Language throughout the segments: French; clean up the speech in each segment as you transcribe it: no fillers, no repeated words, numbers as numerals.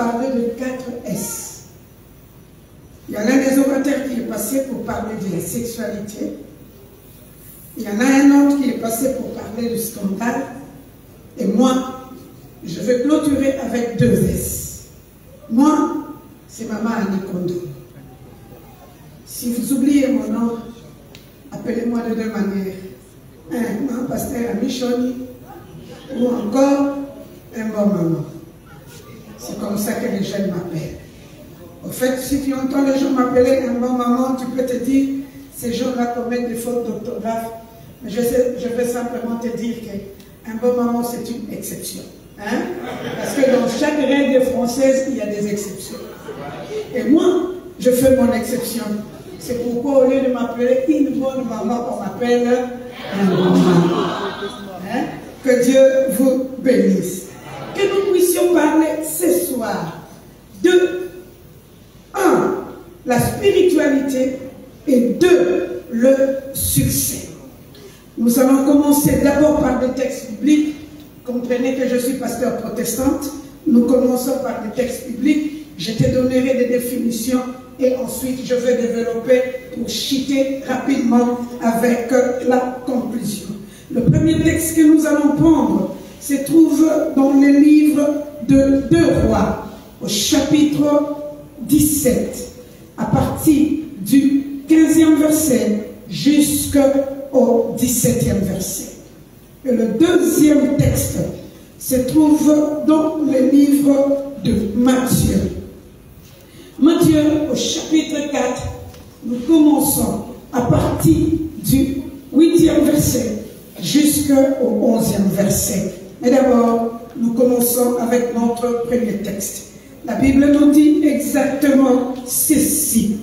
parler de 4 S. Il y en a des orateurs qui est passé pour parler de la sexualité. Il y en a un autre qui est passé pour parler du scandale. Et moi, je vais clôturer avec 2 S. Moi, c'est Maman Annie Kondo. Si vous oubliez mon nom, appelez-moi de 2 manières. Un pasteur Ami Choni ou encore un bon maman. C'est comme ça que les jeunes m'appellent. Au fait, si tu entends les gens m'appeler un bon maman, tu peux te dire, ces gens-là commettent des fautes d'orthographe. Mais je vais simplement te dire qu'un bon maman, c'est une exception. Hein? Parce que dans chaque règle française, il y a des exceptions. Et moi, je fais mon exception. C'est pourquoi, au lieu de m'appeler une bonne maman, on m'appelle un bon maman. Hein? Que Dieu vous bénisse. Que nous puissions parler ce soir de 1. La spiritualité et 2. Le succès. Nous allons commencer d'abord par des textes bibliques. Comprenez que je suis pasteur protestante. Nous commençons par des textes bibliques. Je te donnerai des définitions et ensuite je vais développer pour chuter rapidement avec la conclusion. Le premier texte que nous allons prendre se trouve dans le livre de 2 Rois, au chapitre 17, à partir du 15e verset jusqu'au 17e verset. Et le deuxième texte se trouve dans le livre de Matthieu. Matthieu, au chapitre 4, nous commençons à partir du 8e verset jusqu'au 11e verset. Mais d'abord, nous commençons avec notre premier texte. La Bible nous dit exactement ceci.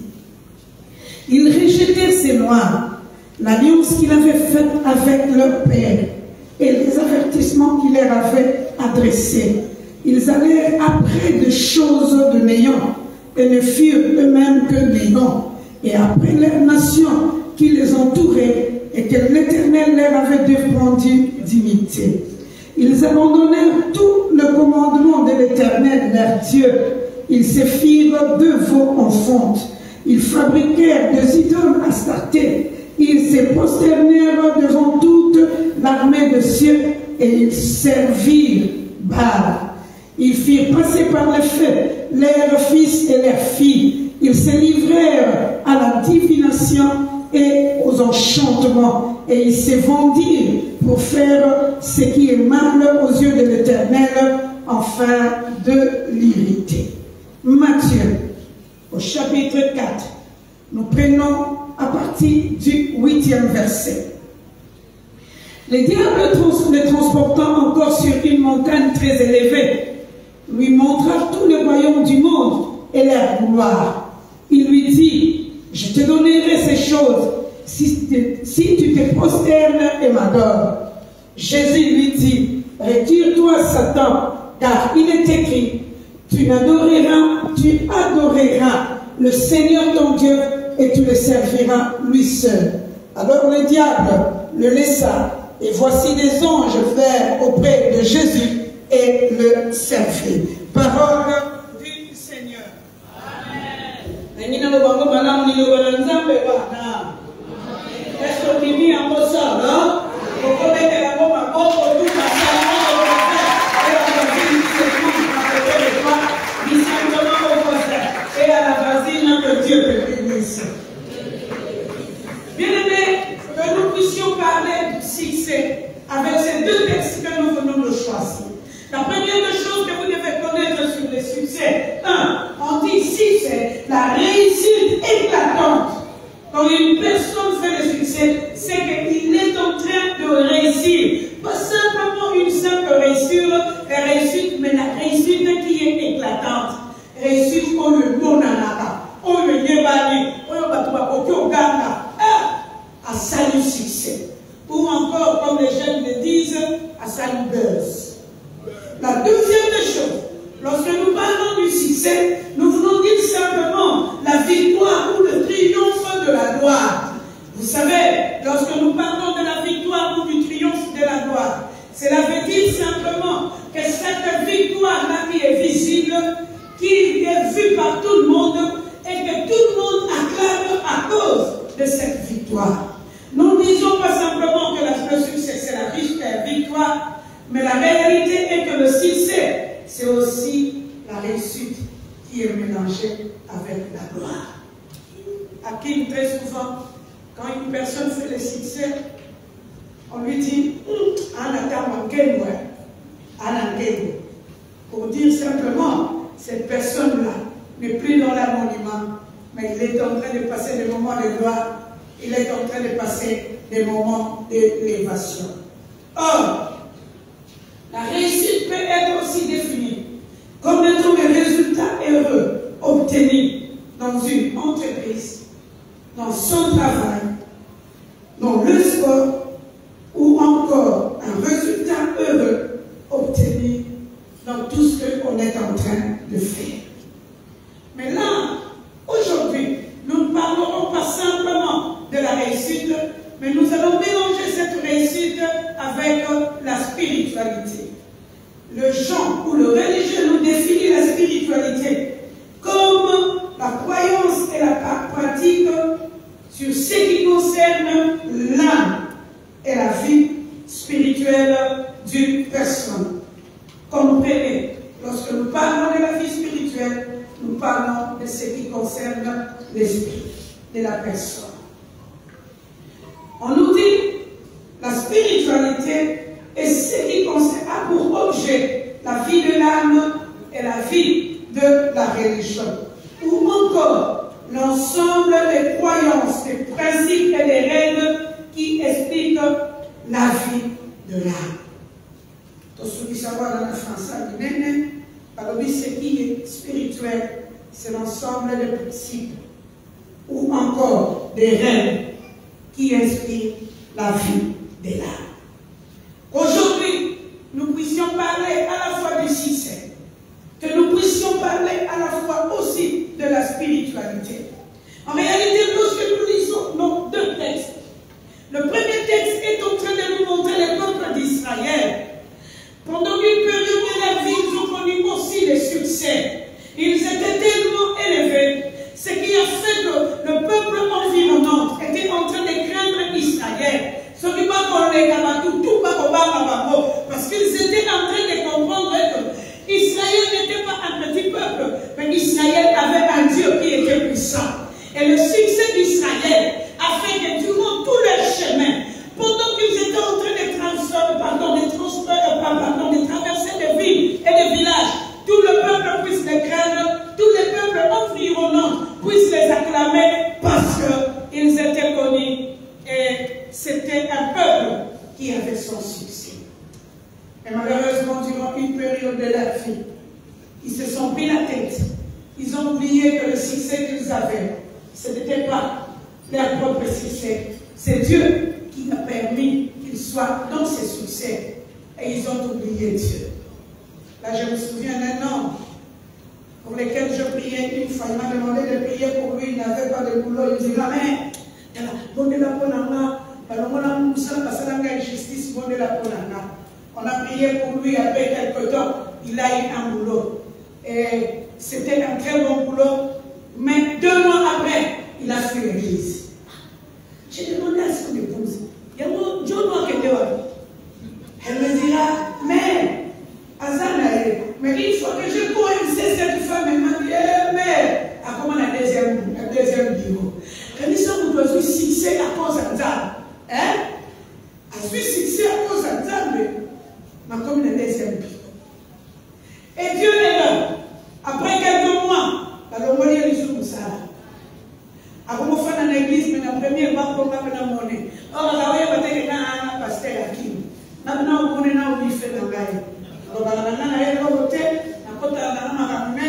Ils rejetèrent ces Noirs, l'alliance qu'il avait faite avec leur père et les avertissements qu'il leur avait adressés. Ils allèrent après des choses de néant et ne furent eux-mêmes que néant. Et après leur nation qui les entourait et que l'Éternel leur avait défendu d'imiter. Ils abandonnèrent tout le commandement de l'Éternel, leur Dieu. Ils se firent de veaux en fonte. Ils fabriquèrent des idoles Astarté. Ils se prosternèrent devant toute l'armée de cieux et ils servirent Baal. Ils firent passer par le feu leurs fils et leurs filles. Ils se livrèrent à la divination et aux enchantements. Et ils se vendirent pour faire ce qui est mal aux yeux de l'Éternel, afin de l'irriter. Matthieu, au chapitre 4, nous prenons à partir du 8e verset. Le diable, le transportant encore sur une montagne très élevée, lui montra tout le royaume du monde et leur gloire. Il lui dit, je te donnerai ces choses si tu te prosternes et m'adores. Jésus lui dit, retire-toi Satan, car il est écrit, tu adoreras le Seigneur ton Dieu et tu le serviras lui seul. Alors le diable le laissa, et voici des anges vinrent auprès de Jésus et le servirent. Parole du Seigneur. Amen. Et à la voisine que Dieu bénisse. Bien-aimés, que nous puissions parler du succès avec ces 2 textes que nous venons de choisir. La première chose que vous devez connaître sur le succès, 1, on dit ici, c'est la réussite éclatante. Quand une personne fait le succès, c'est qu'il est en train de réussir. Pas simplement une simple réussite, mais la réussite qui est éclatante. Réussite on le monanaka, on le yebali, on le batouakokiogana, à salut succès. Ou encore, comme les jeunes le disent, à salut buzz. La deuxième chose, lorsque nous parlons du succès, nous voulons dire simplement la victoire ou le triomphe de la gloire. cause de cette victoire. Nous ne disons pas simplement que le succès c'est la victoire, mais la réalité est que le succès c'est aussi la réussite qui est mélangée avec la gloire. À qui très souvent, quand une personne fait le succès, on lui dit pour dire simplement, cette personne-là n'est plus dans l'anonymat, mais il est en train de passer des moments de gloire, il est en train de passer des moments d'élévation. Or, la réussite peut être aussi définie comme étant les résultats heureux obtenus dans une entreprise, dans son travail, dans le sport, ou encore un résultat heureux obtenu dans tout ce qu'on est en train de faire. Mais là, aujourd'hui, nous ne parlerons pas simplement de la réussite, mais nous allons mélanger cette réussite avec la spiritualité. Le genre ou le religieux nous définit la spiritualité comme la croyance et la pratique sur ce qui concerne l'âme et la vie spirituelle d'une personne. Comprenez, lorsque nous parlons de la vie spirituelle, nous parlons de ce qui concerne l'esprit de la personne. On nous dit la spiritualité est ce qui a pour objet la vie de l'âme et la vie de la religion, ou encore l'ensemble des croyances, des principes et des règles qui expliquent la vie de l'âme. Tout ce qui savoir dans la français, ce qui est spirituel, c'est l'ensemble des principes ou encore des règles qui inspirent la vie de l'âme. Aujourd'hui, nous puissions parler à la fois du succès, que nous puissions parler à la fois aussi de la spiritualité. En réalité, lorsque nous lisons nos deux textes, le premier texte est en train de nous montrer le peuple d'Israël. Pendant une période de la vie, ils ont connu aussi les succès. Ils étaient tellement élevés, ce qui a fait que le peuple environnant était en train de craindre Israël. Parce qu'ils étaient en train de comprendre que Israël n'était pas un petit peuple, mais Israël avait un Dieu qui était puissant. Et le succès d'Israël a fait que durant tout leur chemin, pendant qu'ils étaient en train de traverser des villes et des villages, tout le peuple puisse les craindre, tous les peuples environnants puissent les acclamer parce qu'ils étaient connus et c'était un peuple qui avait son succès. Et malheureusement, durant une période de leur vie, ils se sont pris la tête. Ils ont oublié que le succès qu'ils avaient, ce n'était pas leur propre succès. C'est Dieu qui a permis qu'ils soient dans ces succès. Et ils ont oublié Dieu. Là, je me souviens d'un homme pour lequel je priais une fois. Il m'a demandé de prier pour lui. Il n'avait pas de boulot. Il me dit, la mère, on a prié pour lui après quelques temps. Il a eu un boulot. Et c'était un très bon boulot. Mais 2 mois après, il a fait l'église. J'ai demandé à son épouse, elle me dira, mais, mais une fois que je connaissais cette femme, elle m'a dit, mais, à comment la deuxième bureau? Elle dit, ça vous doit succès à cause de ça. Hein? Elle suis succès à cause de ça, mais, comme la deuxième bureau. Et Dieu est là. Après quelques mois, alors on va dire les choses ça. Avant de faire dans l'église, mais la première fois qu'on va faire la monnaie. Or, la way va dire que pasteur Hakim. Maintenant, on est là où il fait la gaille. Alors, on a voté, on a voté, on a mis, on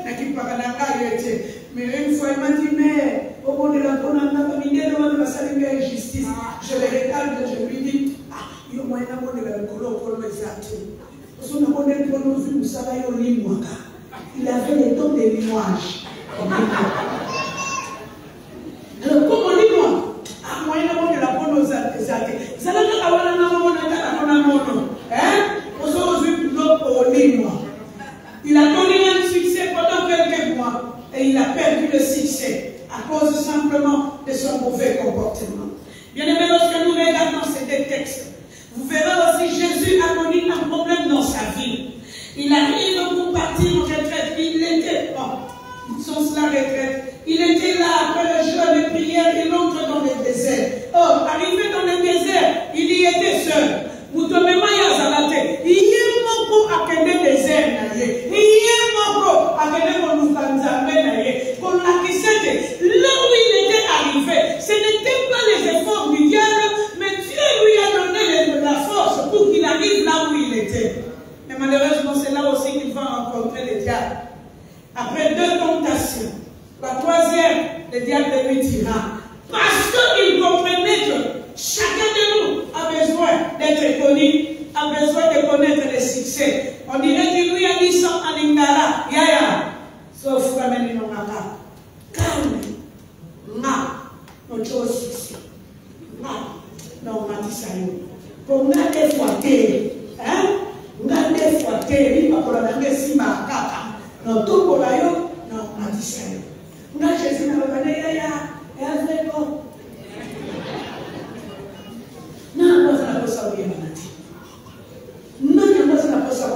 a qui parle la gaille. Mais une fois, il m'a dit, mais au bout de la bonne année, on va saluer la justice. Je le regarde, je lui dis, ah, il y a moyen de la colo pour les actes. Parce qu'on a monnaie pour nous, nous savons au limouaka. Il avait les dons de limouage. Alors, comme on dit, moi, à moyen de la bonne aux actes, ça n'a pas à il a donné un succès pendant quelques mois et il a perdu le succès à cause cause simplement de son mauvais comportement. Bien aimé, lorsque nous regardons ces deux textes, vous verrez aussi Jésus a connu un problème dans sa vie. Il arrive pour partir en retraite. Il était, sans cela retraite, il était là après le jeûne de prière, il entre dans le désert. Or, arrivé dans le désert, il y était seul. Vous tombez mal à la tête. Il y a beaucoup à quel désert. Il y a beaucoup à quel nous pour la question. Là où il était arrivé, ce n'était pas les efforts du diable, mais Dieu lui a donné la force pour qu'il arrive là où il était. Mais malheureusement, c'est là aussi qu'il va rencontrer le diable. Après 2 tentations, la troisième, le diable lui dira, parce qu'il comprenait que chacun de nous a besoin d'être connu, a besoin de connaître le succès. On dirait qu'il lui a dit ça en lingala, yaya, sauf que même non maka, calme, notre succès, non matisayo, pour nous des fois hein, nous des fois il va pour la même si ma kaka, non tout pour la yo, non matisayo, nous Jésus n'a pas dit yaya, et avec quoi? Non, la cosa non, la cosa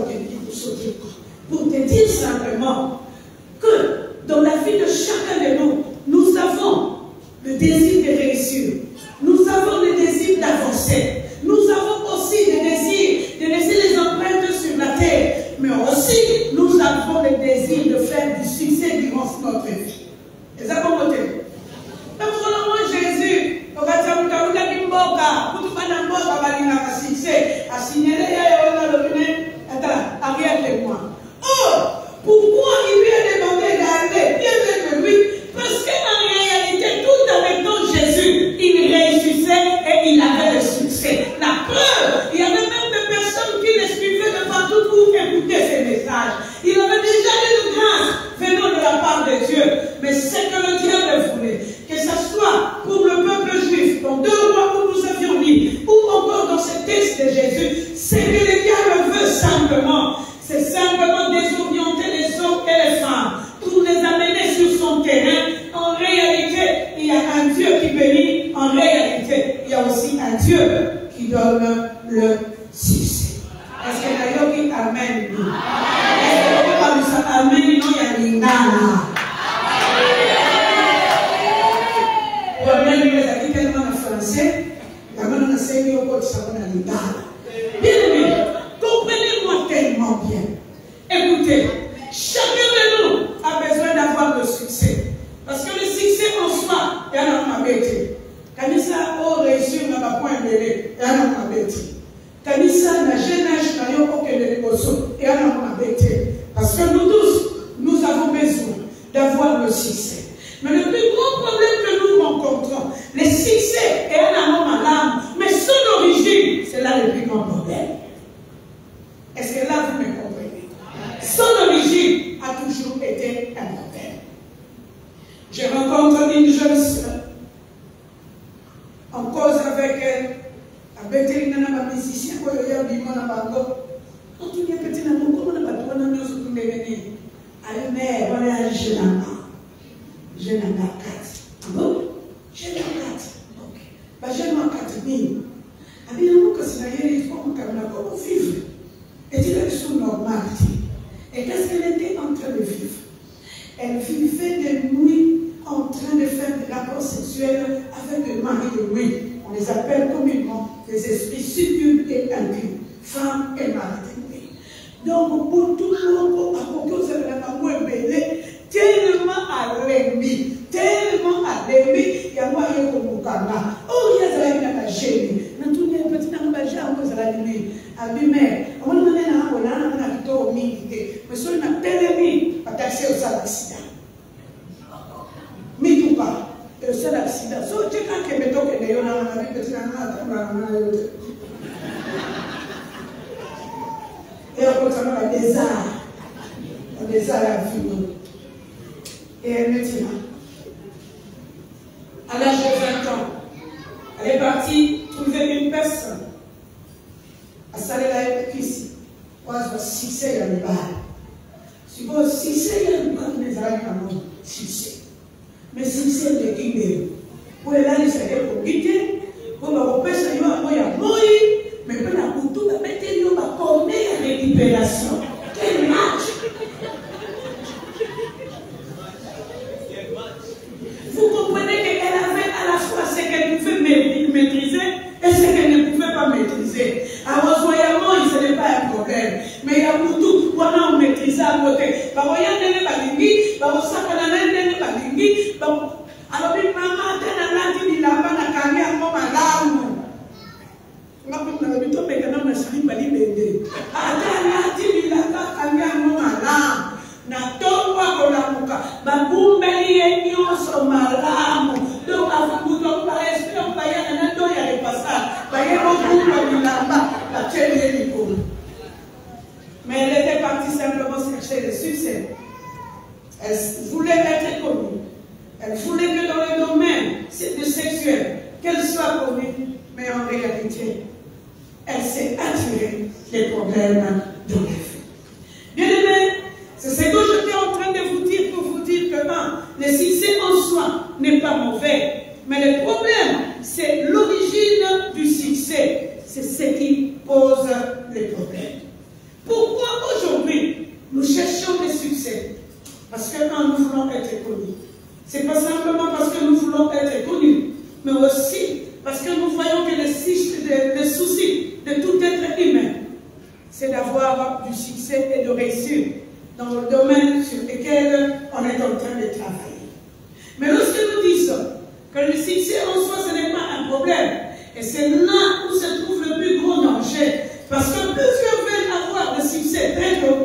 pour te dire simplement que dans la vie de chacun de nous, nous avons le désir de réussir, nous avons le désir d'avancer, nous avons aussi le désir de laisser les empreintes sur la terre, mais aussi nous avons le désir de faire du succès durant notre vie. Et ça comment dire? Donc, selon Jésus, on va dire que pourquoi il lui a demandé d'aller bien avec lui? Parce qu'en réalité, tout en étant Jésus, il réussissait et il avait le succès. La preuve, il y avait même des personnes qui le suivaient de partout pour écouter ses messages. Il avait déjà eu de grâce venant de la part de Dieu. Mais c'est que le diable voulait, que ce soit pour le peuple juif, dans 2 Rois où nous avions mis, ou encore dans ce texte de Jésus, c'est que le diable veut simplement, c'est simplement désorienter les hommes et les femmes pour les amener sur son terrain. En réalité, il y a un Dieu qui bénit, en réalité, il y a aussi un Dieu qui donne le succès. Est-ce que d'ailleurs dit Amen? Est-ce que vous parlez ça? Amen, non, il y a l'ingana. Bien-aimé, comprenez-moi tellement bien. Écoutez, chacun de nous a besoin d'avoir le succès. Parce que le succès en soi, il y a un mabété. Quand il s'est réussi, on n'a pas point belé, il y a un mabété. Quand il s'est un jeune âge, il y a aucun de il y a un mabété. Parce que nous tous, nous avons besoin d'avoir le succès. Mais le plus grand problème que nous rencontrons, le succès est un homme à l'âme, mais son origine, c'est là le plus grand problème. Est-ce que là vous me comprenez? Son origine a toujours été un problème. Je rencontre une jeune soeur, en cause avec elle, avec un musicien, quand il y a un bango, quand il y a un petit amour, comment on a pas de nous sur les venir? Allez, mais on est à jeune. Je n'ai pas 4. Bon, je n'ai pas 4. Ok. Bah, je n'ai pas 4 000. Ah bien, nous, quand il faut qu'on vivre. Et tu es sous normalité. Et qu'est-ce qu'elle était en train de vivre? Elle vivait de nuit en train de faire des rapports sexuels avec des maris de nuit. On les appelle communément des esprits succubes et impurs. Femmes et maris de nuit. Donc, pour tout le monde, à côté, vous avez la maman belée. Tellement à l'ennemi, il y a moyen de Mukanga. Oh, il y a la génie. Dans tous les petits nambages, on va l'allumer. Abimé, on va demander à un peu de milité. Mais si on a tellement à taxer au seul accident. Mais tout pas, le seul accident. So, tu as qu'à mettre que les gens ont un petit nambages. Et on continue à des arts à vivre. Et elle me dit, à l'âge de 20 ans, elle est partie trouver une personne. À saler la cuisse. Moi, je vais succès à l'ébal. Si vous succès à l'ébal, les amis, succès. Mais succès de Kibé. Pour les là, ils s'étaient pour quitter. Pour le repère, ça y va, moi, il y a mort. Mais pour la couture, il y a combien de récupération. Quel match! Vous comprenez qu'elle avait à la fois ce qu'elle pouvait maîtriser et ce qu'elle ne pouvait pas maîtriser. Alors, voyons, ce n'est pas un problème. Mais il y a pour tout, on maîtrise à côté. Alors, il y a des balingi, alors, ça, on a des balingi, alors, maman, tu n'as pas la carrière comme un larme. Je ne sais pas si tu as dit que tu as dit que tu as dit que tu as dit mais elle était partie simplement chercher le succès. Elle voulait être connue. Elle voulait que dans le domaine sexuel, qu'elle soit connue, mais en réalité, elle s'est attirée les problèmes de la vie. Bien aimé, c'est ce que j'étais en train de vous dire pour vous dire que le succès en soi n'est pas mauvais, mais le problème, c'est l'origine du succès. C'est ce qui pose les problèmes. Pourquoi aujourd'hui nous cherchons le succès? Parce que nous voulons être connus. Ce n'est pas simplement parce que nous voulons être connus, mais aussi parce que nous voyons que le souci de tout être humain, c'est d'avoir du succès et de réussir dans le domaine sur lequel on est en train de travailler. Mais lorsque nous disons que le succès en soi, ce n'est pas un problème, et c'est là où se trouve le plus gros danger, parce que plusieurs veulent avoir le succès très tôt,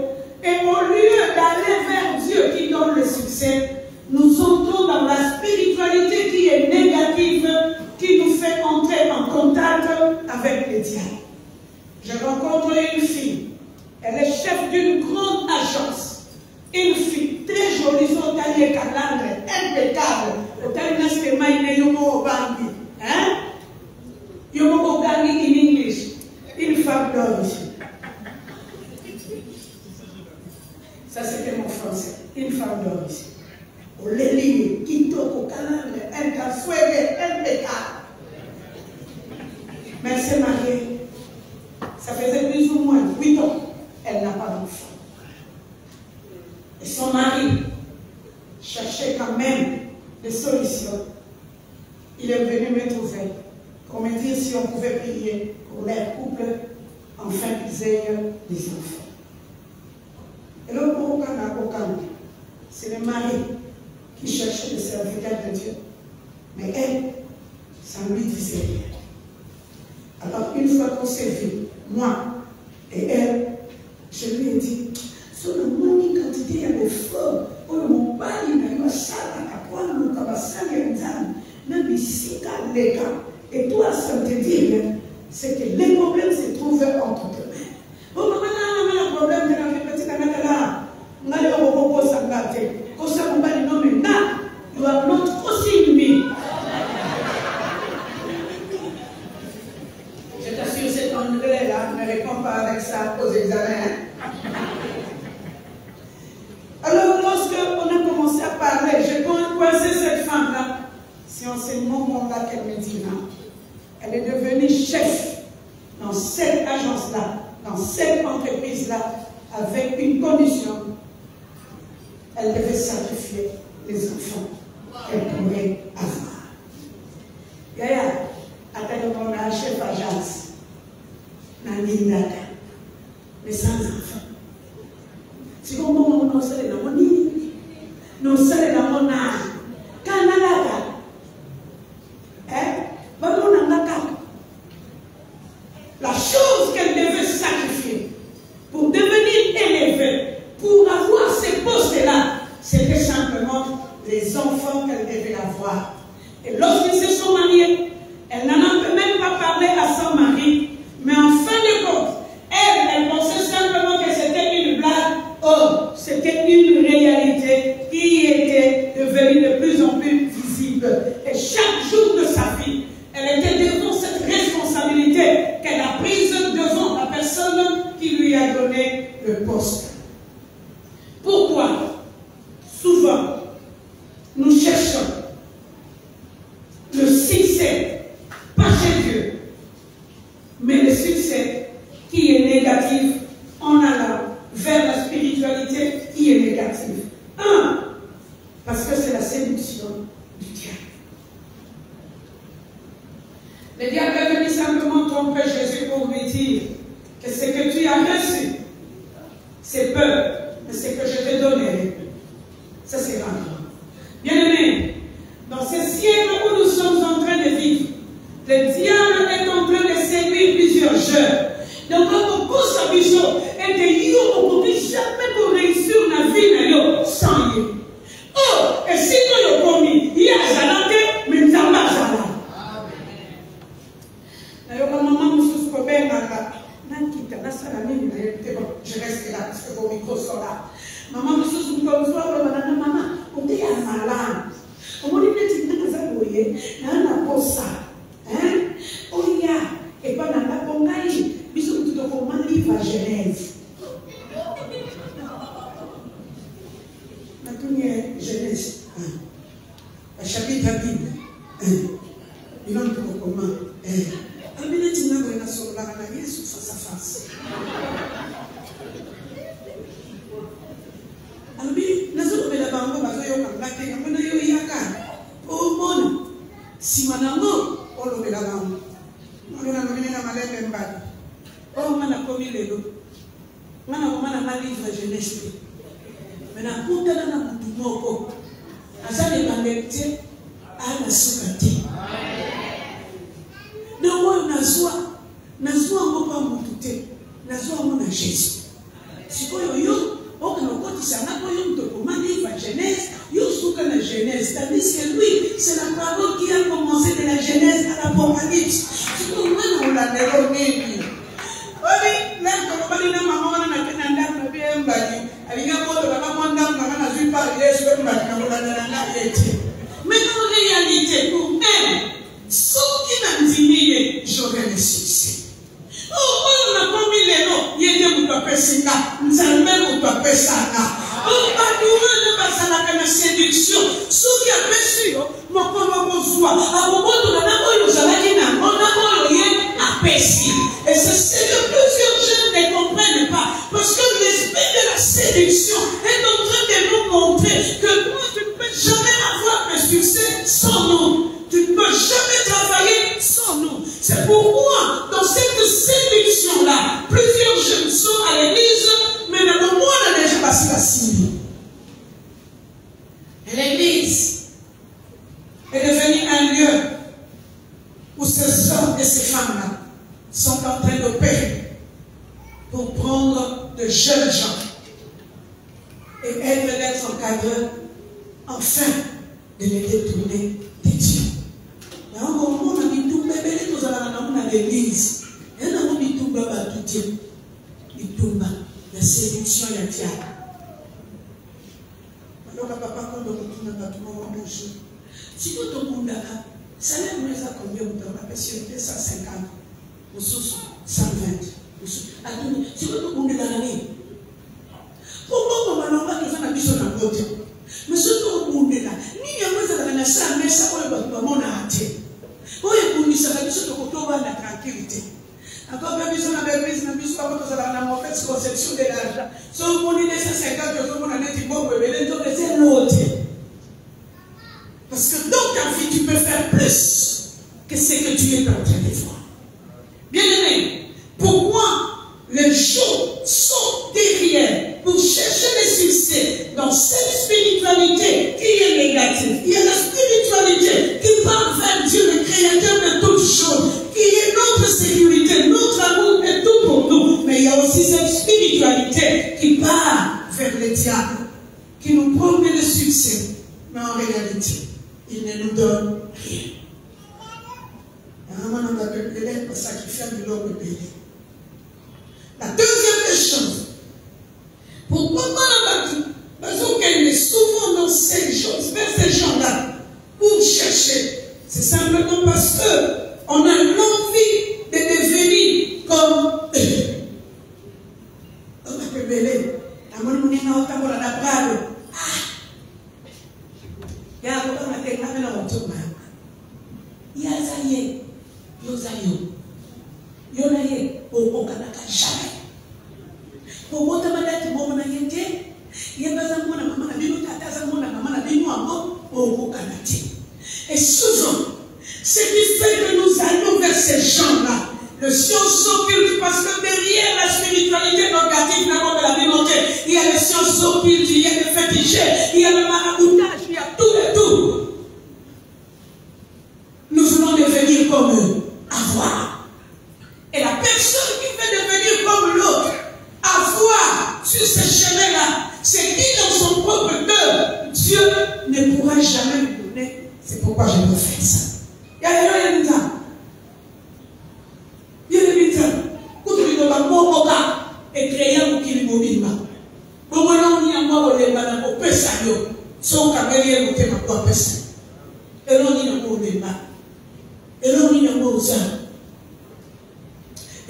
et au lieu d'aller vers Dieu qui donne le succès, nous entrons dans la spiritualité qui est négative, qui nous fait entrer en contact avec le diable. Je rencontre une fille, elle est chef d'une grande agence, une fille très jolie, son taille calandre, impeccable, au taille que maïne yomo bangi, hein? Yomo bangi in English, une femme d'or ici. Ça c'était mon français, une femme d'or ici. Au Léli, Kitoko, Calandre, un garçon impeccable. Mais elle s'est mariée. Ça faisait plus ou moins 8 ans. Elle n'a pas d'enfant. Et son mari cherchait quand même des solutions. Il est venu me trouver pour me dire si on pouvait prier pour leur couple afin qu'ils aient des enfants. Et là, c'est le mari qui cherchait le serviteur de Dieu. Mais elle, ça ne lui disait rien. Alors, une fois qu'on s'est vu, moi et elle, je lui ai dit, sur le monde, quantité, il y a des femmes, pour le monde, il y a un sac à quoi nous avons même ici, les gars. Et toi, ça te dit, c'est que les problèmes se trouvent entre tes mains. Bon, maintenant, on a un problème de la petite année là. On a le robot pour s'engager. Quand ça, on va dire, non, mais là, you are not crossing me. Je t'assure, cet anglais-là ne répond pas avec ça aux examens. Alors, lorsqu'on a commencé à parler, j'ai coincé cette femme-là. C'est en ce moment-là qu'elle me dit non. Elle est devenue chef dans cette agence-là, dans cette entreprise-là, avec une condition. Elle devait sacrifier les enfants qu'elle pourrait avoir. Yaya, attends, on a un chef agence. Nandinata. Mais sans enfants. Si on m'a dit, non, c'est la monnaie. Canada. La chose qu'elle devait sacrifier pour devenir élevée, pour avoir ces postes-là, c'était simplement les enfants qu'elle devait avoir Le diable est venu simplement tromper Jésus pour lui dire que ce que tu as reçu, c'est peu, mais ce que je te donnerai, ça c'est grand. Bien-aimés, dans ce siècle où nous sommes en train de vivre, le diable est en train de séduire plusieurs jeunes. Donc, beaucoup sa vision est de yo, on ne peut jamais pour réussir la vie sans yo. Oh, et si nous le commis, il y a Zalante, mais nous avons Zalante. D'ailleurs, ma maman me soucie pour bien je reste là parce que vos micros sont là. Maman me soucie pour maman, on dit à malade. On dit que tu n'as pas voyé, on n'a pas ça. Oh, il y a, et pas dans la pongaï, bisous tout au moment livre à Genèse. La première Genèse 1, chapitre de la Bible 1, il en peut comment. Amina tina na sola na Yesu face à face. Albi nazo bela bango bazoyo kangate ngona yo yaka. O mona si manango o lo bela bango. Ngona no mina malembe mbali. O mana komi lelo. Ngana ko mana mali livre Genèse. Mena kutana na mtu moko. Azale bandete ana sukati. Donc, on a soin, on pas monter, on a soin à Jésus. Si on a Genèse, c'est-à-dire que lui, c'est la parole qui a commencé de la Genèse à l'Apocalypse. Si on l'a déroulé, mais en réalité, pour elle, ce qui m'a dit, j'aurai le succès. Oh, on n'a pas mis les noms. Il y a des gens qui nous allons même pas faire ça. Oh, pas de la séduction. Ce qui a reçu, mon pauvre bonsoir. À mon moment, on a apprécié. Et c'est ce que plusieurs jeunes ne comprennent pas. Parce que l'esprit de la séduction est en train de nous montrer que toi, tu ne peux jamais avoir le succès sans nous. Tu ne peux jamais travailler sans nous. C'est pourquoi, dans cette séduction-là, plusieurs jeunes sont à l'église, mais le moment n'a déjà pas facile. Et l'église est devenue un lieu où ces hommes et ces femmes-là sont en train d'opérer pour prendre de jeunes gens et être d'être encadrés afin de les détourner de Dieu. On a mis tout bébé, nous allons dans l'église. Et on a mis tout bébé à tout Dieu. La séduction et la diable. Alors, papa, quand on retourne dans tout le monde, bonjour. Si vous êtes au monde, ça n'est pas combien vous avez parce que 150, ou 120. Si vous êtes au monde, pourquoi on va l'envoyer dans la mission d'un côté? Mais surtout au monde, ni la salle, mais ça va être mon âge. Oui, pour nous, ça va être la tranquillité. Encore même, ils ont la belle na biso kwa koto la mauvaise conception de l'argent. Si on dit 150 euros, on a dit bon, c'est l'autre. Parce que dans ta vie, tu peux faire plus que ce que tu es en train de voir. Bien aimé, pourquoi les gens sont derrière pour chercher le succès dans cette spiritualité qui est négative? Il y a la spiritualité qui part vers Dieu, le créateur de toutes choses, qui est notre sécurité, notre amour et tout pour nous. Mais il y a aussi cette spiritualité qui part vers le diable, qui nous promet le succès, mais en réalité, il ne nous donne rien. La deuxième chose, pourquoi parce qu'elle est souvent dans ces choses, vers ces gens-là, pour chercher, c'est simplement parce qu'on a l'envie de devenir comme eux. On a fait belé. La monnaie n'a pas autant la parole. Il y a un peu de temps à retour. Il y a Zaye, Yosayo, Yonaye, au Kanaka jamais. Pour moi, tu m'as dit, bon, on a été. Il y a besoin de maman, et souvent, ce qui fait que nous allons vers ces gens-là. Les sciences occultes, parce que derrière la spiritualité négative, de la Bible, il y a les sciences occultes, il y a les fétichés, il y a le maraboutage, il y a tout et tout. Nous voulons devenir comme eux, avoir. Et la personne qui veut devenir comme l'autre, avoir sur ce chemin-là, c'est dit dans son propre cœur, Dieu ne pourra jamais lui donner. C'est pourquoi je dois faire ça. Il y a rien de ça. Il y a des gens qui ont et créé un qui mobile. Bon, on y a moi, on est là, on peut ça, son caméra, on peut pas passer. Et l'on y a moi, on est là. Et l'on y a moi, on est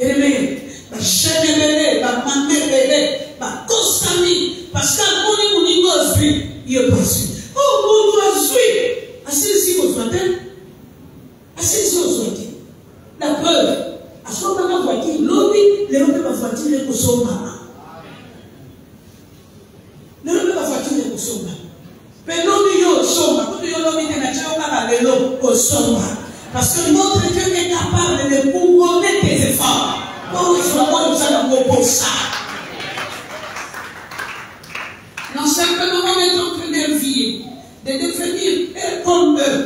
et les chaînes, ma mère, ma costami, parce qu'on est mon suit, il est pas su. Oh, mon doigt suit. Assez si vous souhaitez. Assez si vous souhaitez. La preuve, à ce moment-là, voiture, l'homme, les hommes de la voiture, les consomment. Les hommes de la voiture, les consomment. Mais l'homme, il y a au sommet. Quand il y a l'homme, il y a au sommet. Parce que notre Dieu est capable de couronner tes efforts. Donc, nous allons pour ça. Non simplement, on est en train de vivre, de devenir comme eux.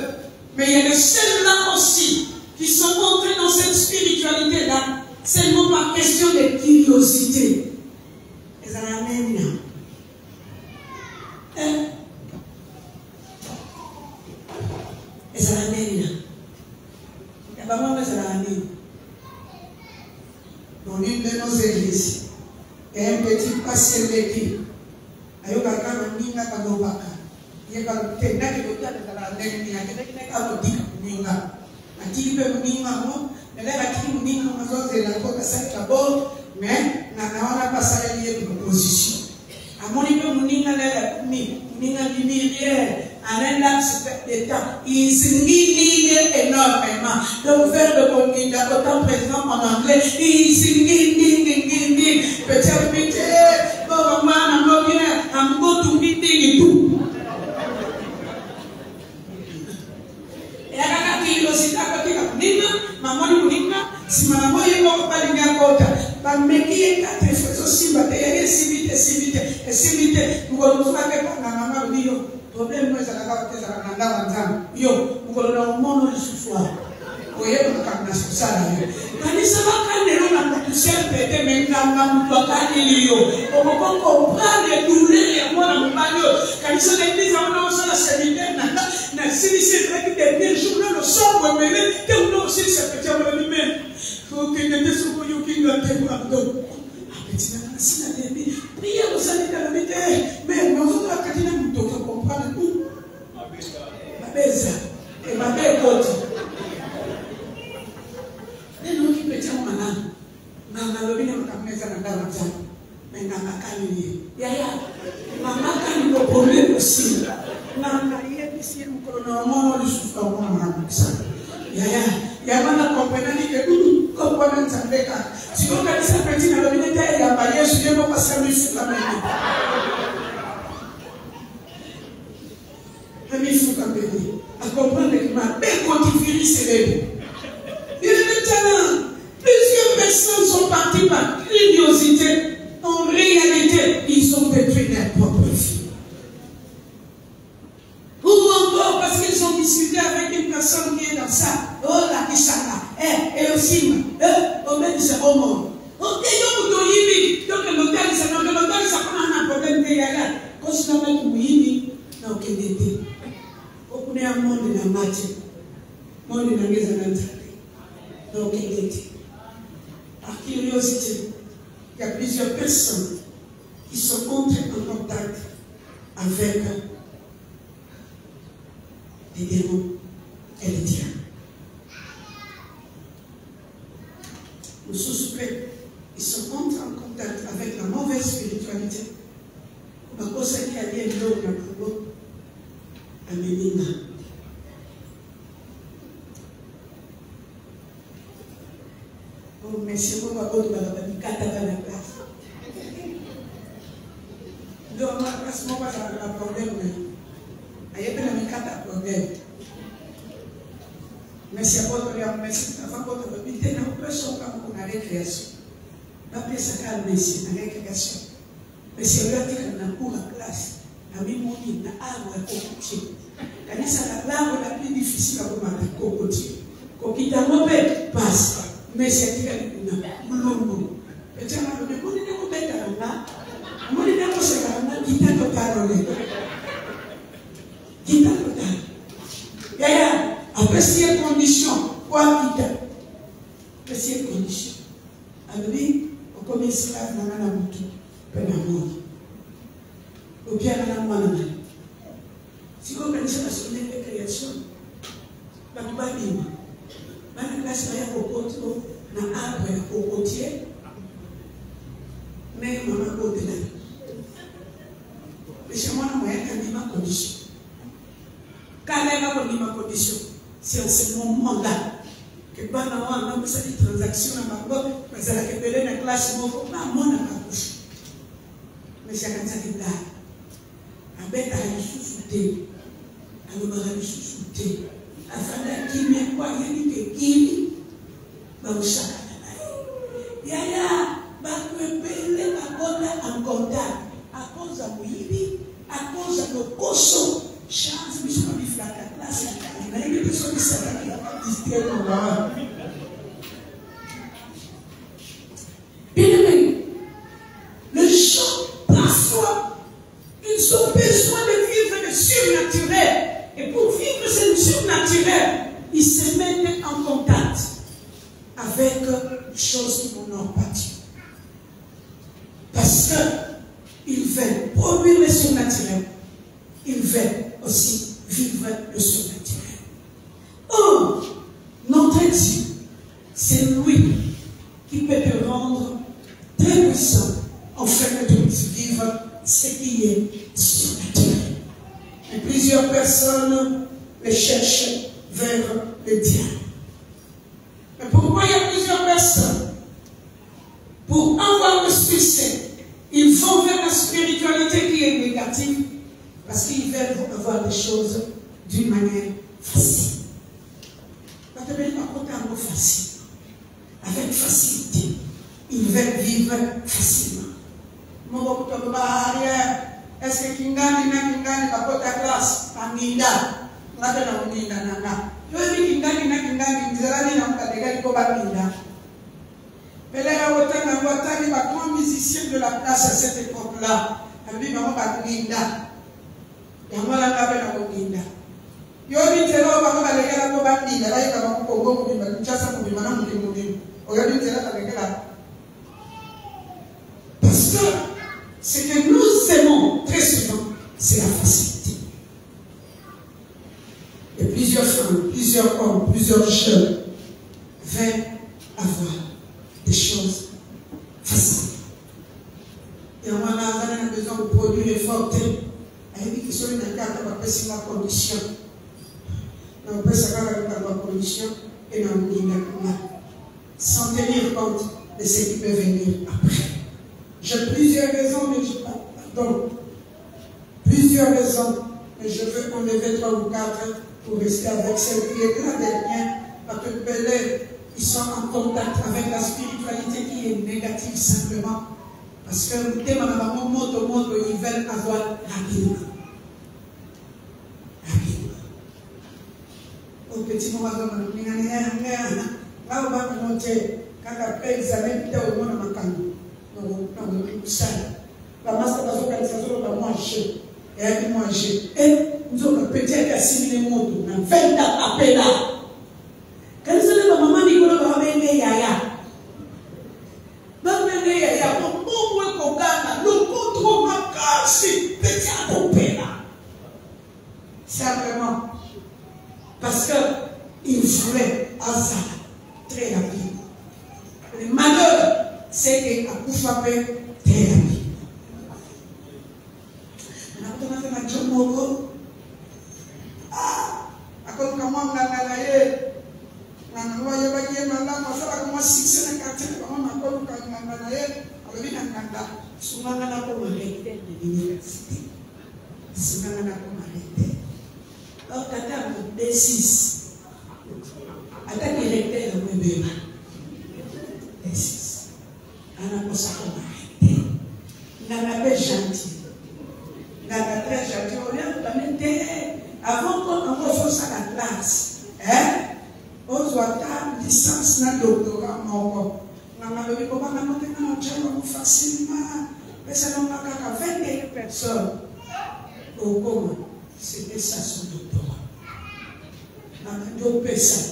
Mais il y a des celles-là aussi qui sont entrés dans cette spiritualité-là, seulement par question de curiosité. Les Araméens. Les Araméens. Il y a pas mal de Araméens. Dans l'une de nos églises, il y a un petit patient d'équipe. Il y a un petit énormément. Donc, faire de conquête, autant présent en anglais, I'm going to meeting too. Et à la curiosité, maman si maman est mort, pas de gars, pas de mec qui est 4 fois aussi, si vite, nous allons faire que maman dit, problème, c'est la yo, nous allons mon souffle. Vous voyez, on a ça. Quand il s'en va, quand on a poussière, maintenant, on va comprendre les douleurs et moi, dans mon bagnole. Quand ils sont l'église, on a aussi la séminaire, si c'est vrai que des derniers jours, le sang, on va mêler, que on a aussi ce petit homme lui-même. Il faut qu'il y ait des secours qui doivent être abdos. Si la débit, priez aux années de la médaille, mais nous autres, la catine, nous devons comprendre tout. Ma baise, et ma belle côte. Les gens qui pétaient en malade, maman, le bien, on a mis ça dans la maison. Mais maman, maman, quand il y a un problème aussi, maman, il y a ici, nous avons le souffle, il y a un compagnon qui est tout, comme on a dit, si on a dit ça, petit, dans le militaire, il y a un barrière, je ne vais pas passer sur la main. Il faut qu'on bénisse, à comprendre que ma belle quantifie c'est il y a maintenant, plusieurs personnes sont parties par curiosité. En réalité, ils ont détruit leur propre vie. Ou encore parce qu'ils ont discuté avec une personne qui est dans ça. Oh, la Kishaka. Et aussi, on met du cerveau mort. Ok, donc, le local, ça prend un problème de Yaya. Quand je vais mettre Mouini, dans quel été. On est un monde de la matière. Monde de la maison d'entrée. Donc, il était. Par curiosité, il y a plusieurs personnes qui sont entrées en contact avec les démons et les diables. Nous suspectons, ils sont entrés en contact avec la mauvaise spiritualité. Ma cause qui a lié l'eau, la boue, à Ménina. Oh, mais c'est moi qui vais vous dire que la place. Donc, à ce moment-là, il y a un problème. Il y a un problème. Merci à votre Dieu, merci à votre Dieu. Il y a une personne qui a une récréation. La pièce a calmé, c'est une récréation. Mais si on a dit qu'on a cours à classe, on a mis mon lit, on a arbre à cocotier. C'est l'arbre la plus difficile à vous mettre cocotier. Coquille à mauvais passe. Mais c'est qu'il y a une longue. Et tu as dit, on est au bête à là. On est dans le salon, qui t'a total. Qui t'a total. Yaya, après ces conditions, quoi quitter? Après ces conditions. Alors, on commence à faire un abouti. Au bien à la manne. Si vous pensez à ce que les créations, la Toubabine, la classe va au côté, dans l'arbre au côté, mais maman côté là. Mais chez moi, on a une condition. Quand elle a une condition, c'est en ce moment-là que quand on a des transactions à ma boîte, parce que la classe, on a mon accouche. Mais c'est comme ça qu'il a. Avec la sous-souté, avec la sous-souté, afin qu'il n'y ait pas de qui va au chacun. Yaya, va me payer la bonne en contact à cause de Mouibi, à cause de nos cochons. Chance, mais je ne vais pas faire la classe. Il y a une personne qui s'est dit les gens, parfois, ils ont besoin de vivre le surnaturel. Et pour vivre ce surnaturel, ils se mettent en contact avec des choses qui n'ont pas Dieu. Parce qu'ils veulent produire le surnaturel. Ils veulent aussi vivre le surnaturel. Oh, notre Dieu, c'est lui qui peut te rendre très puissant afin que tu puisses vivre ce qui est surnaturel. Et plusieurs personnes le cherchent vers le diable. Mais pourquoi il y a plusieurs personnes? Pour avoir le succès, ils vont vers la spiritualité qui est négative parce qu'ils veulent avoir des choses d'une manière facile. Pas de même pas un mot facile. Avec facilité. Ils veulent vivre facilement. Est-ce que Kingani n'a pas ta classe? Aminda. Mais là, il y a trois musiciens de la place à cette époque-là. Il y a Aminda. Il y a Aminda. Yo ni telo ba ba le kala ko ba ni la ba ka ko ko ko ba cha sa ko bi mana mo mo ni o yo ni telo ta le kala parce que ce que nous aimons très souvent c'est la facilité. Et plusieurs femmes, plusieurs hommes, plusieurs jeunes veulent avoir des choses faciles. Et on a besoin de produire fortes. Elle dit que sur une carte on va passer la condition. On peut savoir la condition et sans tenir compte de ce qui peut venir après. J'ai plusieurs raisons, mais plusieurs raisons, mais je veux enlever 3 ou 4 pour rester avec celle qui est là derrière, parce que ils sont en contact avec la spiritualité qui est négative simplement. Parce que ils veulent avoir rapidement. Au petit moment, là, on va monter, quand après l'examen, il y a au moins un macano. La masse de l'organisation va manger. Et elle va manger. Et nous avons peut-être assimilé le monde. On a 20 ans après là. Quand vous allez à maman, Nicolas va amener Yaya. Va amener Yaya. Mon bon qu'on gagne, le contrôle va casser. Petit à couper là. Simplement. Parce qu'il voulait hasard très rapide. Le malheur, c'est qu'à coup frappé très rapide. On a fait un job moko. Ah, à cause de moi, on a gagné. On a gagné, on a comment 6 quartier, comment on a gagné. On a gagné. Souvent, on a arrêté de l'université. Souvent, on a arrêté. Alors, tata, D6. directeur de Webema. On a pensé qu'on arrêté. On a fait gentil. On a très gentil. On a mis avant qu'on fasse ça à la classe. On doit avoir licence dans le doctorat. On a dit qu'on va monter dans le job facilement. Mais ça n'a pas qu'à 21 personnes. Au Congo, c'était ça son doctorat. On a dit après c'est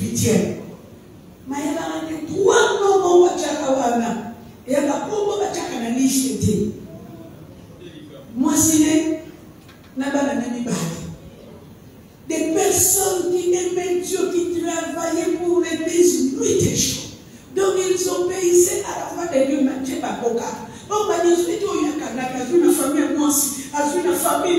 18e. Mais il y a 3 moments où il y a un moment où il y a moi, c'est des personnes qui aimaient Dieu, qui travaillaient pour l'Église, nuit et jour. Donc ils obéissaient à la voix de Dieu, mais Dieu n'a pas de cas. On va dire, une famille, moi aussi, une famille,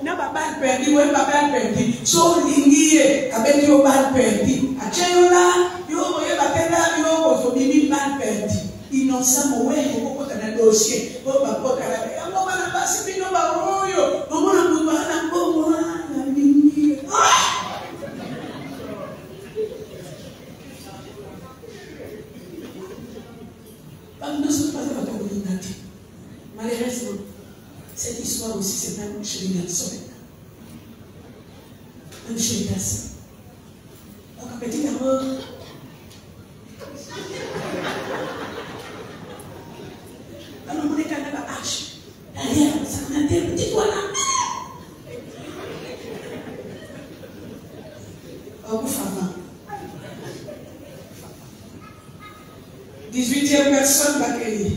n'a pas perdu, ou pas perdu. So, l'ingé, avec Dieu, pas perdu. À Tchéola, yo, yo, pas perdu. Innocent, ouais, on va dans le dossier, on va pas malheureusement, cette histoire aussi, c'est un chez les garçons. Un chez les garçons. Donc, un petit amour. Alors, on est quand même à H. Derrière, ça m'a dit, petit toi là. Oh, vous femme. 18e personne va accueillir.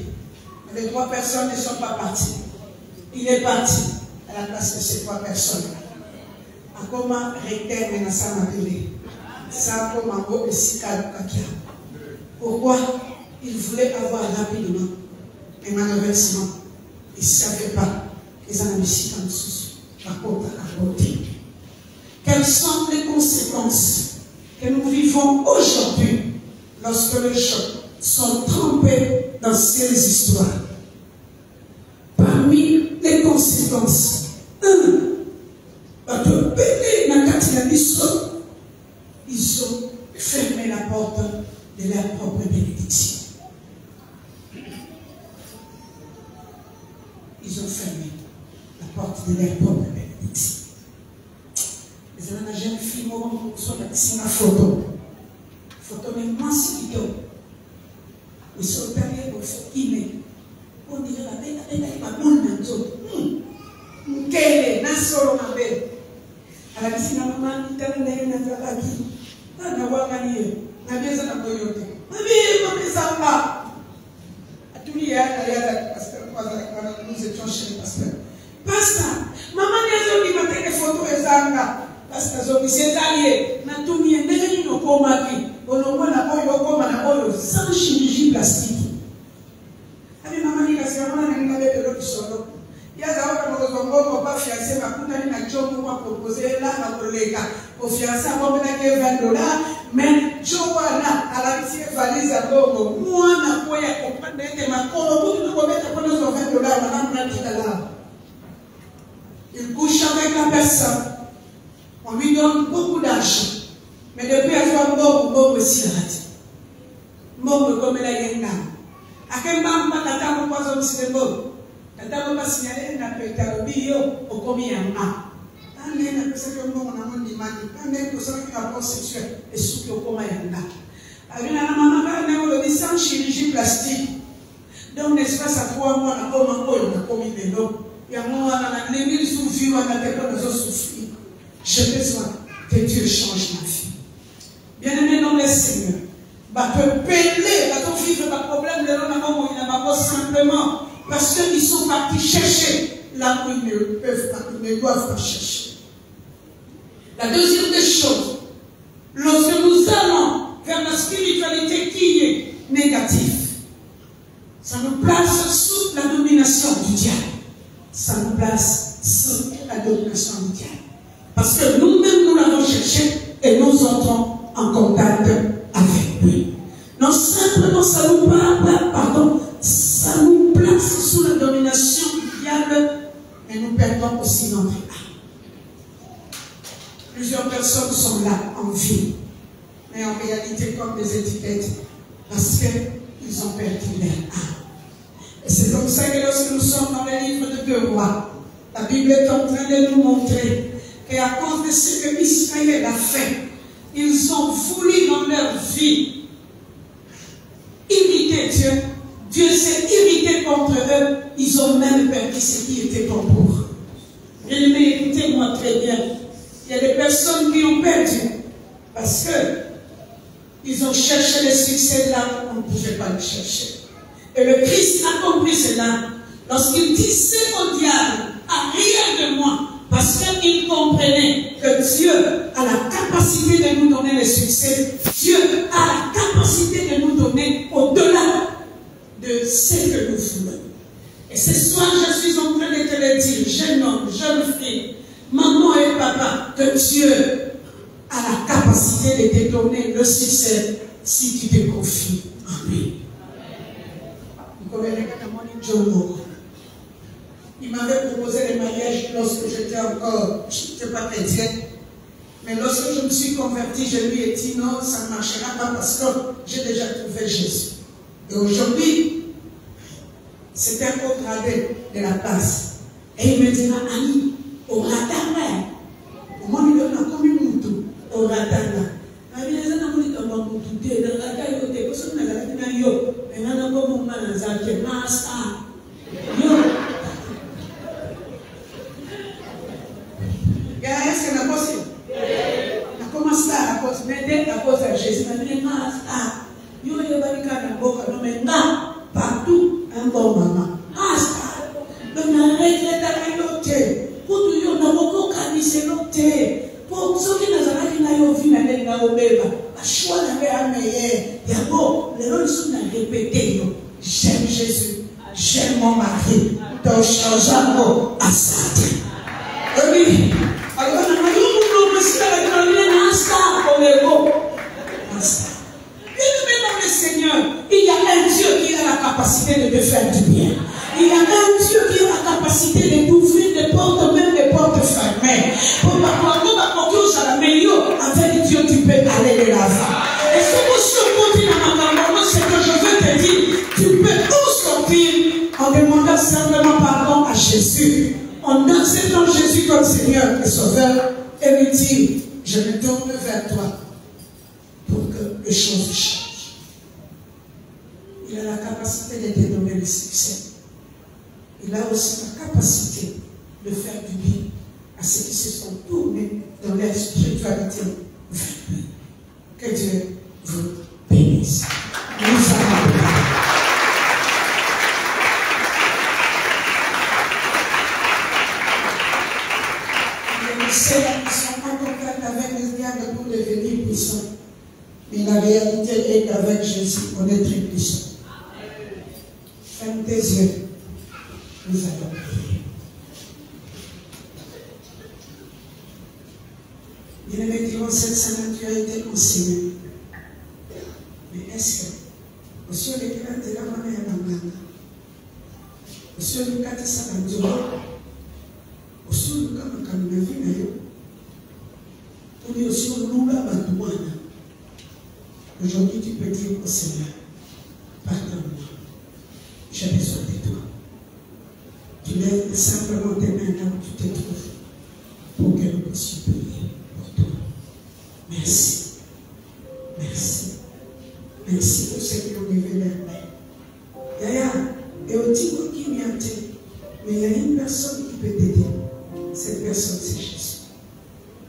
Les 3 personnes ne sont pas parties. Il est parti à la place de ces 3 personnes. À comment récupérer maintenant ça m'a appelé. Ça comment on peut s'y cacher. Pourquoi il voulait avoir rapidement. Et malheureusement, ils ne savaient pas qu'ils en avaient si en dessous. Par contre, à côté. Quelles sont les conséquences que nous vivons aujourd'hui lorsque les gens sont trempés dans ces histoires? Parmi les conséquences, 1, ils ont fermé la porte de leur propre bénédiction. Ils ont fermé la porte de leur propre bénédiction. Les hommes, la jeune fille, sont là, ma photo. Photo, mais moi, c'est vidéo. Ils sont allés au Fokine. On dirait la bête, elle est pas bonne dans tout. Quelle est la solo ma belle? À la piscine, maman, il t'a donné un travail. Ah, n'a pas gagné. N'a bien ça n'a pas eu. Ma vie, ma vie, ça va. À tous les âges, pasteur, nous étions chez le pasteur. Pasteur, maman, les hommes qui m'ont des photos et ça, pasteur, c'est allié. N'a tout mis, n'est-ce pas, pour ma vie. On a sans chirurgie plastique. Avec maman, il y a des solo. Il y a des gens pas fiancé, ma coutane n'a pas proposé là, ma collègue. Au fiancé, on va $20. Mais Joanna, à la petite valise à Bobo, moi, n'a pas comprendre que ma colonie ne peut pas mettre $20, madame n'a dit là. Il couche avec la personne. On lui donne beaucoup d'argent. Mais depuis à soi, bon, aussi la radio. Bon, comme elle a une âme. À quel moment, quand on passe au cinéma, quand on va signaler un appel à l'obéio, au combien a. Quand on a pensé que on a demandé, quand on a pensé que rapport sexuel est sous le combien a. Alors, la maman a dit sans chirurgie plastique. Donc, l'espace à 3 mois, on a commis des noms. Il y a un moment, on a mis sous vie, on a des gens souffrir. J'ai besoin que Dieu change ma vie. Bien-aimé dans le Seigneur, va te peiner, va te vivre le problème de l'homme, il n'a pas simplement parce qu'ils sont partis chercher là où ils ne peuvent pas, ils ne doivent pas chercher. La deuxième des choses, lorsque nous allons vers la spiritualité qui est négative, ça nous place sous la domination du diable. Ça nous place sous la domination du diable. Parce que nous-mêmes, nous l'avons cherché et nous entrons en contact avec lui. Non simplement ça nous ça nous place sous la domination du diable, mais nous perdons aussi notre âme. Plusieurs personnes sont là en vie, mais en réalité comme des étiquettes, parce qu'ils ont perdu leur âme. Et c'est comme ça que lorsque nous sommes dans le livre de 2 Rois, la Bible est en train de nous montrer qu'à cause de ce que Israël a fait, ils ont voulu dans leur vie irriter Dieu. Dieu s'est irrité contre eux. Ils ont même perdu ce qui était bon pour eux. Bien-aimés, écoutez-moi très bien. Il y a des personnes qui ont perdu parce que ils ont cherché le succès là où on ne pouvait pas le chercher. Et le Christ a compris cela lorsqu'il dit c'est au diable, arrière de moi, parce qu'il comprenait que Dieu a la capacité de nous donner le succès. Dieu a la capacité de nous donner au-delà de ce que nous voulons. Et ce soir, je suis en train de te le dire, jeune homme, jeune fille, maman et papa, que Dieu a la capacité de te donner le succès si tu te confies en lui. Il m'avait proposé le mariage lorsque j'étais encore, je n'étais pas chrétienne. Mais lorsque je me suis convertie, je lui ai dit non, ça ne marchera pas parce que j'ai déjà trouvé Jésus. Et aujourd'hui, c'est un haut gradé de la place. Et il me dira, Annie, au radar, au moins il y a comme une moutou, au radar. Est-ce que la possible? On a commencé à cause, mais dès la cause à Jésus, on a dit, partout, un bon maman. Donc, on a regretté la noté. Pour tout le monde, on a beaucoup canisé noté. Pour ceux qui nous ont vu, on a vu, à choix d'un meilleur. D'abord, les gens sont répétés. J'aime Jésus, j'aime mon mari. Donc, changeons à ça. Oui. Alors, on a dit, Seigneur, il y a un Dieu qui a la capacité de te faire du bien. Il y a un Dieu qui a la capacité de t'ouvrir des portes, même des portes fermées. Avec Dieu, tu peux aller de l'avant. Et ce que je veux te dire, tu peux tout sortir en demandant simplement pardon à Jésus, en acceptant Jésus comme Seigneur et Sauveur, et lui dire, je me tourne vers toi pour que les choses changent. Il a la capacité de te donner le succès. Il a aussi la capacité de faire du bien à ceux qui se sont tournés dans leur spiritualité. Que Dieu vous bénisse. Nous allons ceux qui sont en contact avec le diable pour devenir puissants. Mais la réalité est qu'avec Jésus, on est très puissant. Ferme tes yeux. Nous allons prier. Bien-aimés, durant cette semaine, tu as été enseigné. Mais est-ce que, monsieur le grand de la maman et la maman, monsieur le grand de sa maman, monsieur le grand de la maman, pour lui aussi, on nous l'a battu. Aujourd'hui, tu peux dire au Seigneur, pardonne-moi, j'ai besoin de toi. Tu lèves simplement tes mains là où tu te trouves pour que nous puissions prier pour toi. Merci. Merci. Merci pour ceux qui ont levé leur main. Yaya, et au Tigo qui m'y a été, mais il y a une personne qui peut t'aider. Cette personne, c'est Jésus.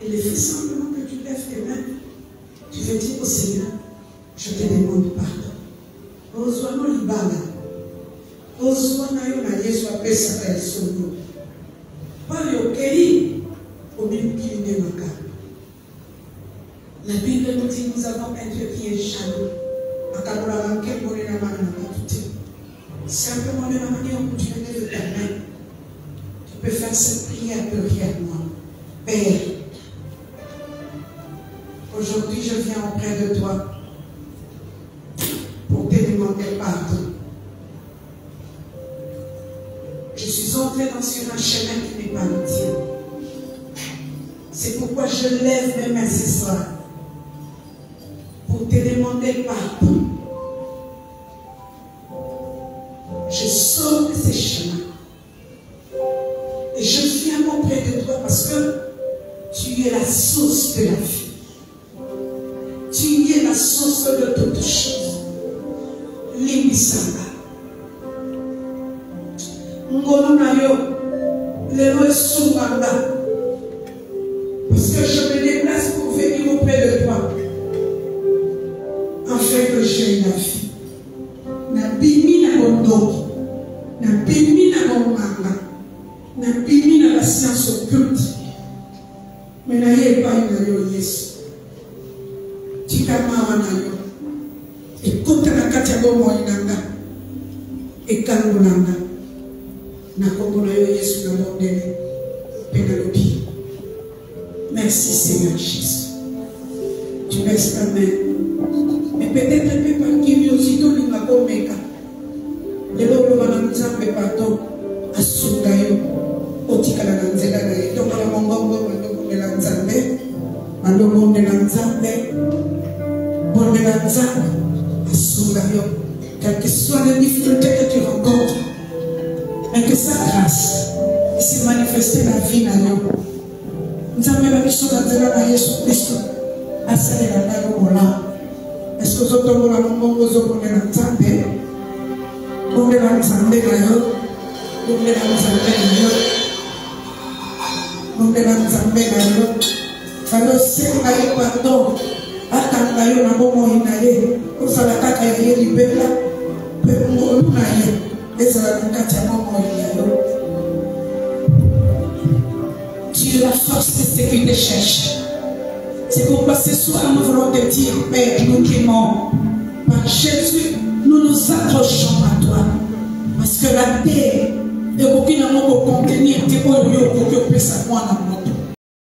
Il fait simplement que tu lèves tes mains. Tu veux dire au Seigneur, je te demande pardon. Ozwano libala. Ozwana yo na Yesu apesa ka esolo. Pale okei obibuki ne makaba. La Bible nous dit nous avons un Dieu qui est jaloux. Akabula manke mone na mana na batute. Simplement de la manière où tu lèves ta main, tu peux faire cette prière derrière moi. Père, aujourd'hui je viens auprès de toi pour te demander pardon. Je suis entré dans un chemin qui n'est pas le tien. C'est pourquoi je lève mes mains ce soir pour te demander pardon. Je sors de ces chemins et je viens auprès de toi parce que tu es la source de la vie. Tu es la source de toutes choses. Limisanga. Ngolo na yo, lelo esunganga. Parce que je me déplace pour venir auprès de toi. Afin que j'aie la vie. Na bimi na bondoki. Na bimi na bomanga. Na bimi na la science occulte. Mais na ye pas na yo Yesu. Tikama wana yo. Ekota na kati ya bomo inanga. Ekango nanga. Na kombo na yo Yesu na mondele. Penalobi. Merci Seigneur Jésus. Tu laisses ta main. Mais peut-être que par curiosité, nous n'avons pas meka. Le lolo va nous dire pardon à Sungayo. Otikala na nzela na ye. Donc la mongongo mandoko de la nzambe. Mandoko de la nzambe. Bon de la nzambe. À Sungayo. Quelles que soient les difficultés que tu rencontres, mais que sa grâce se manifeste dans la vie na yo. Nzambe ba biso na nzela na Yesu Kristo. Asalela ndako mola. Est-ce que vous avez un moment où vous avez un Nzambe? Vous avez un Nzambe d'ailleurs. Vous avez un Nzambe d'ailleurs. Vous avez un Nzambe d'ailleurs. Alors, c'est un pardon. Attends, il y a un moment où il y a un salakaka ya ye libela. Pe ngolu na ye. Ezala nakati ya moment où il y a tu es la force de ce qui te cherche. C'est pourquoi ce soir nous voulons te dire, Père, nous t'aimons. Par Jésus, nous nous accrochons à toi. Parce que la terre, et aucun amour pour contenir tes oreilles pour que puisse avoir dans notre